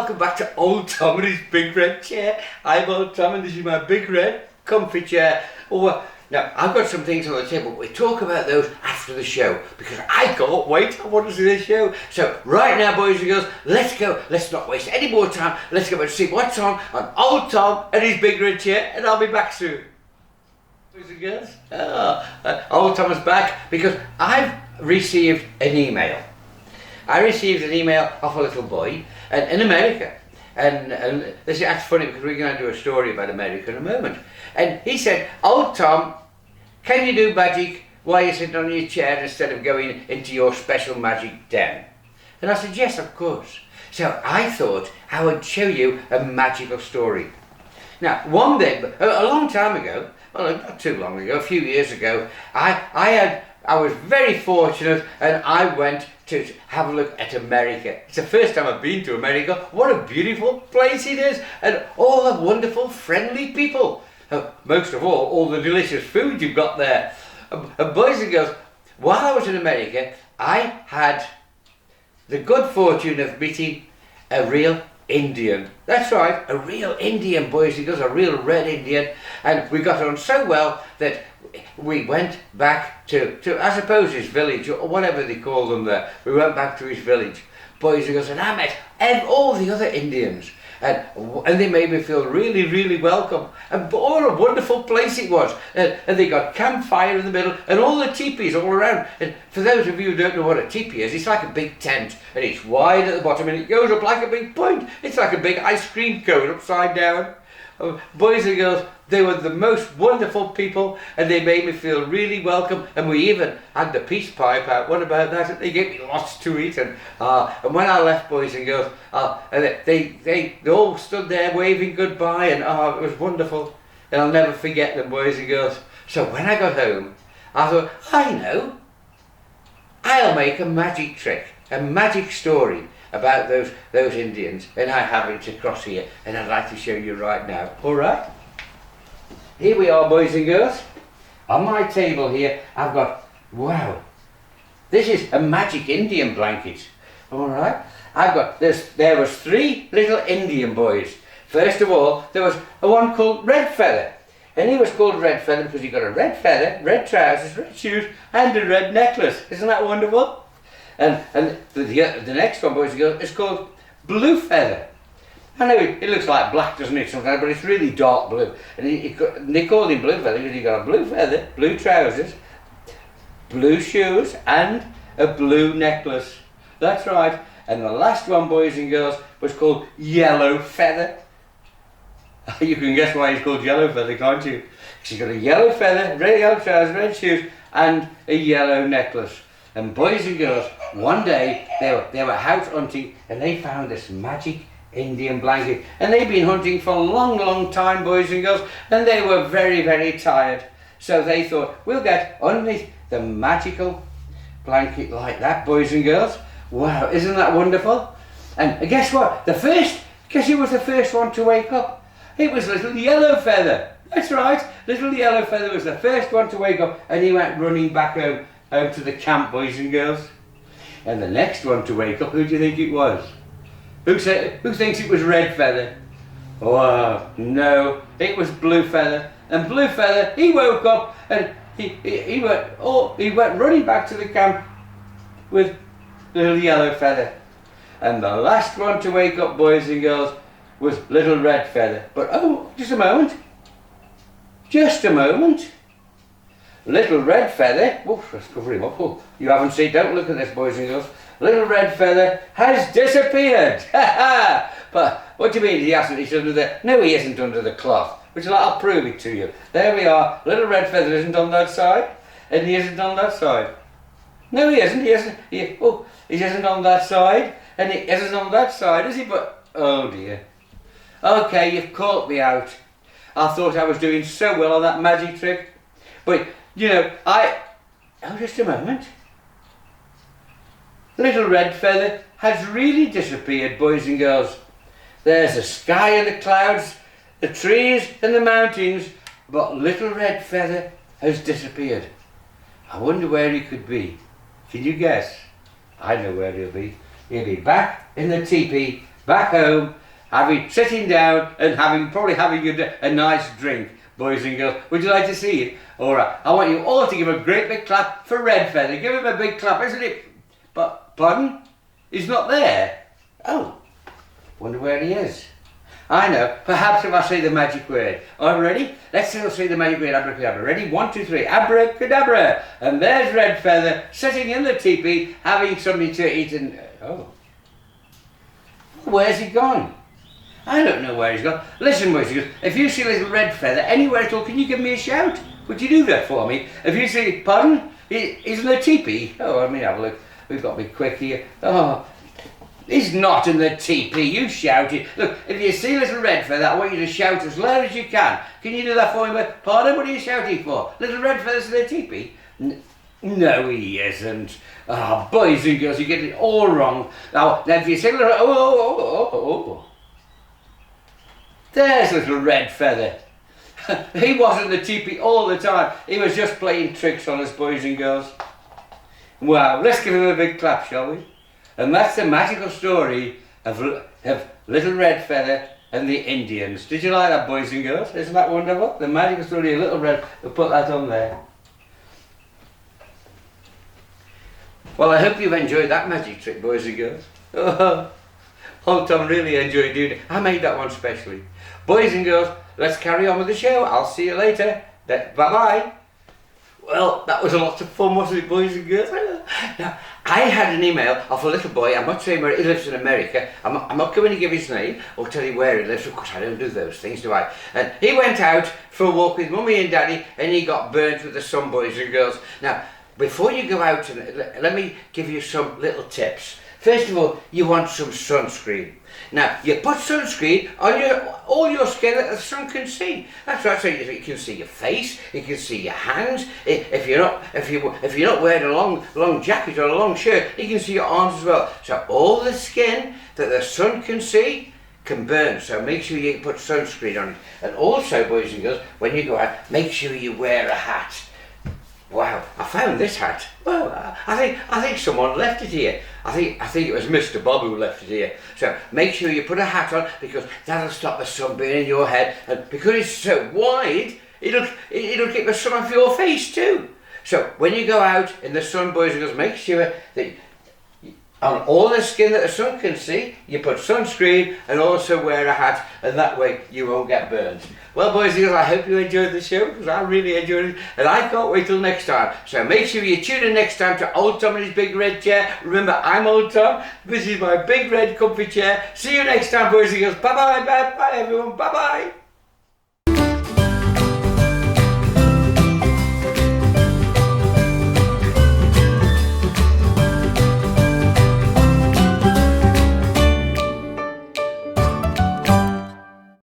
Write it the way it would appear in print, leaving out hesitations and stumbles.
welcome back to Old Tom and his big red chair. I'm Old Tom and this is my big red comfy chair. Now, I've got some things on the table, but we talk about those after the show because I can't wait. I want to see the show. So right now, boys and girls, let's go. Let's not waste any more time. Let's go and see what's on Old Tom and his big red chair, and I'll be back soon. Boys and girls, Old Tom is back because I've received an email. I received an email off a little boy in America. And that's funny because we're going to do a story about America in a moment. And he said, "Old Tom, can you do magic while you're sitting on your chair instead of going into your special magic den?" And I said, "Yes, of course." So I thought I would show you a magical story. Now, one day, a long time ago, well, not too long ago, a few years ago, I was very fortunate and I went to have a look at America. It's the first time I've been to America. What a beautiful place it is, and all the wonderful, friendly people. Most of all the delicious food you've got there. Boys and girls, while I was in America, I had the good fortune of meeting a real Indian. That's right, a real Indian, boys and girls, a real red Indian. And we got on so well that we went back to I suppose his village, or whatever they call them there. We went back to his village, boys and girls, and I met all the other Indians. And they made me feel really, really welcome. And what a wonderful place it was. And they got campfire in the middle and all the teepees all around. And for those of you who don't know what a teepee is, it's like a big tent and it's wide at the bottom and it goes up like a big point. It's like a big ice cream cone upside down. Boys and girls, they were the most wonderful people and they made me feel really welcome, and we even had the peace pipe out. What about that? They gave me lots to eat, and when I left, boys and girls, they all stood there waving goodbye, and it was wonderful, and I'll never forget them, boys and girls. So when I got home, I thought, I know, I'll make a magic trick, a magic story about those Indians and I having to cross here, and I'd like to show you right now. All right, here we are, boys and girls. On my table here I've got, wow, this is a magic Indian blanket. All right, I've got this. There was 3 little Indian boys. First of all, there was one called Red Feather, and he was called Red Feather because he got a red feather, red trousers, red shoes and a red necklace. Isn't that wonderful? And the next one, boys and girls, is called Blue Feather. I know it looks like black, doesn't it, sometimes, but it's really dark blue. And they called him Blue Feather because he got a blue feather, blue trousers, blue shoes, and a blue necklace. That's right. And the last one, boys and girls, was called Yellow Feather. You can guess why he's called Yellow Feather, can't you? Because he's got a yellow feather, red yellow trousers, red shoes, and a yellow necklace. And boys and girls, one day they were out hunting and they found this magic Indian blanket. And they'd been hunting for a long, long time, boys and girls, and they were very, very tired. So they thought, we'll get underneath the magical blanket like that, boys and girls. Wow, isn't that wonderful? And guess what? Guess who was the first one to wake up? It was little Yellow Feather. That's right, little Yellow Feather was the first one to wake up, and he went running back home to the camp, boys and girls. And the next one to wake up, who do you think it was? Who thinks it was Red Feather? Oh no, it was Blue Feather. And Blue Feather, he woke up and he went running back to the camp with little Yellow Feather. And the last one to wake up, boys and girls, was little Red Feather. But just a moment. Just a moment. Little Red Feather, let's cover him up. You haven't seen, don't look at this, boys and girls. Little Red Feather has disappeared. But what do you mean he hasn't? He's under the, no, he isn't under the cloth. Would you like, I'll prove it to you. There we are. Little Red Feather isn't on that side, and he isn't on that side. No, he isn't. He isn't. He isn't on that side, and he isn't on that side, is he? But oh dear. Okay, you've caught me out. I thought I was doing so well on that magic trick, but you know, just a moment. Little Red Feather has really disappeared, boys and girls. There's the sky and the clouds, the trees and the mountains, but little Red Feather has disappeared. I wonder where he could be. Can you guess? I know where he'll be. He'll be back in the teepee back home, sitting down and probably having a nice drink, boys and girls. Would you like to see it? Alright, I want you all to give a great big clap for Red Feather. Give him a big clap, isn't it? But, pardon? He's not there. Oh, wonder where he is. I know, perhaps if I say the magic word. Are you ready? Let's say the magic word, abracadabra. Ready? 1, 2, 3, abracadabra. And there's Red Feather sitting in the teepee having something to eat and... Oh. Where's he gone? I don't know where he's gone. Listen, boys, if you see little Red Feather anywhere at all, can you give me a shout? Would you do that for me? If you see... Pardon? He's in the teepee. Oh, let me have a look. We've got to be quick here. Oh... He's not in the teepee, you shouted. Look, if you see little Red Feather, I want you to shout as loud as you can. Can you do that for me? Pardon, what are you shouting for? Little Red Feather's in the teepee? No, he isn't. Ah, boys and girls, you get it all wrong. Now if you see little... Oh. There's little Red Feather. He wasn't in the teepee all the time. He was just playing tricks on us, boys and girls. Wow, let's give him a big clap, shall we? And that's the magical story of Little Red Feather and the Indians. Did you like that, boys and girls? Isn't that wonderful? The magical story of Little Red. We'll put that on there. Well, I hope you've enjoyed that magic trick, boys and girls. Old Tom really enjoyed doing it. I made that one specially. Boys and girls, let's carry on with the show. I'll see you later. Bye-bye. Well, that was a lot of fun, wasn't it, boys and girls? Now, I had an email of a little boy. I'm not saying where he lives in America. I'm not going to give his name or tell you where he lives. Of course, I don't do those things, do I? And he went out for a walk with Mummy and Daddy, and he got burnt with the sun, boys and girls. Now, before you go out, let me give you some little tips. First of all, you want some sunscreen. Now, you put sunscreen on all your skin that the sun can see. That's right, so you can see your face, you can see your hands. If you're not wearing a long jacket or a long shirt, you can see your arms as well. So all the skin that the sun can see can burn. So make sure you put sunscreen on it. And also, boys and girls, when you go out, make sure you wear a hat. Wow, I found this hat. Well, I think someone left it here. I think it was Mr. Bob who left it here. So make sure you put a hat on because that'll stop the sun burning your head. And because it's so wide, it'll keep the sun off your face too. So when you go out in the sun, boys and girls, make sure that on all the skin that the sun can see, you put sunscreen and also wear a hat, and that way you won't get burned. Well, boys and girls, I hope you enjoyed the show, because I really enjoyed it, and I can't wait till next time. So make sure you tune in next time to Old Tom and his big red chair. Remember, I'm Old Tom. This is my big red comfy chair. See you next time, boys and girls. Bye-bye, bye-bye, everyone. Bye-bye.